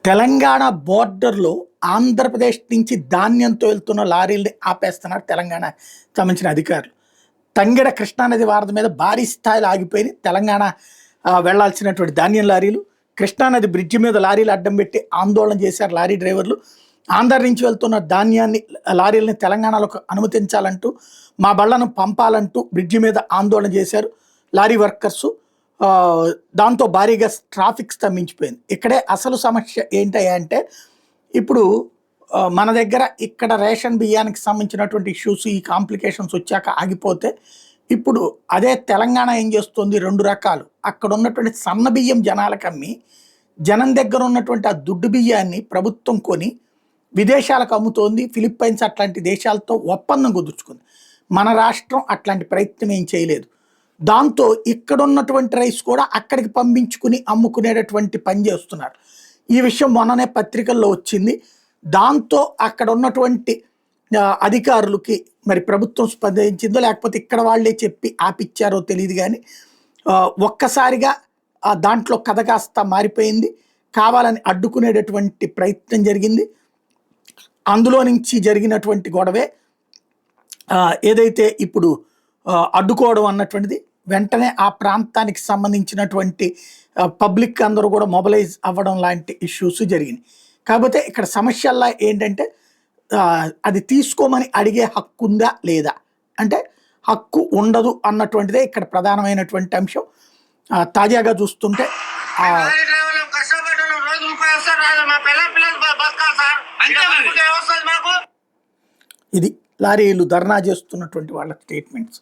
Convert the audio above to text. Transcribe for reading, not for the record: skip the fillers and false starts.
తెలంగాణ బోర్డర్‌లో ఆంధ్రప్రదేశ్ నుంచి ధాన్యంతో వెళ్తున్న లారీలని ఆపేస్తున్నారు తెలంగాణ సంబంధించిన అధికారులు. తంగెడ కృష్ణానది వారధి మీద భారీ స్థాయిలో ఆగిపోయి తెలంగాణ వెళ్లాల్సినటువంటి ధాన్యం లారీలు కృష్ణానది బ్రిడ్జి మీద లారీలు అడ్డం పెట్టి ఆందోళన చేశారు లారీ డ్రైవర్లు. ఆంధ్ర నుంచి వెళ్తున్న ధాన్యాన్ని లారీలని తెలంగాణలోకి అనుమతించాలంటూ మా బళ్లను పంపాలంటూ బ్రిడ్జి మీద ఆందోళన చేశారు లారీ వర్కర్సు. దాంతో భారీగా ట్రాఫిక్ స్తంభించిపోయింది. ఇక్కడే అసలు సమస్య ఏంటంటే ఇప్పుడు మన దగ్గర ఇక్కడ రేషన్ బియ్యానికి సంబంధించినటువంటి ఇష్యూస్ ఈ కాంప్లికేషన్స్ వచ్చాక ఆగిపోతే ఇప్పుడు అదే తెలంగాణ ఏం చేస్తుంది, రెండు రకాలు. అక్కడ ఉన్నటువంటి సన్న బియ్యం జనాలకు అమ్మి జనం దగ్గర ఉన్నటువంటి ఆ దుడ్డు బియ్యాన్ని ప్రభుత్వం కొని విదేశాలకు అమ్ముతోంది. ఫిలిప్పైన్స్ అట్లాంటి దేశాలతో ఒప్పందం కుదుర్చుకుంది. మన రాష్ట్రం అట్లాంటి ప్రయత్నం ఏం చేయలేదు. దాంతో ఇక్కడ ఉన్నటువంటి రైస్ కూడా అక్కడికి పంపించుకుని అమ్ముకునేటటువంటి పని చేస్తున్నారు. ఈ విషయం మొన్ననే పత్రికల్లో వచ్చింది. దాంతో అక్కడ ఉన్నటువంటి అధికారులకి మరి ప్రభుత్వం స్పందించిందో లేకపోతే ఇక్కడ వాళ్ళే చెప్పి ఆపిచ్చారో తెలియదు, కానీ ఒక్కసారిగా దాంట్లో కథ కాస్త మారిపోయింది. కావాలని అడ్డుకునేటటువంటి ప్రయత్నం జరిగింది. అందులో నుంచి జరిగినటువంటి గొడవే ఏదైతే ఇప్పుడు అడ్డుకోవడం అన్నటువంటిది. వెంటనే ఆ ప్రాంతానికి సంబంధించినటువంటి పబ్లిక్ అందరూ కూడా మొబిలైజ్ అవ్వడం లాంటి ఇష్యూస్ జరిగినాయి. కాకపోతే ఇక్కడ సమస్యల్లా ఏంటంటే అది తీసుకోమని అడిగే హక్కు ఉందా లేదా అంటే హక్కు ఉండదు అన్నటువంటిదే ఇక్కడ ప్రధానమైనటువంటి అంశం. తాజాగా చూస్తుంటే ఇది లారీలు ధర్నా చేస్తున్నటువంటి వాళ్ళ స్టేట్మెంట్స్.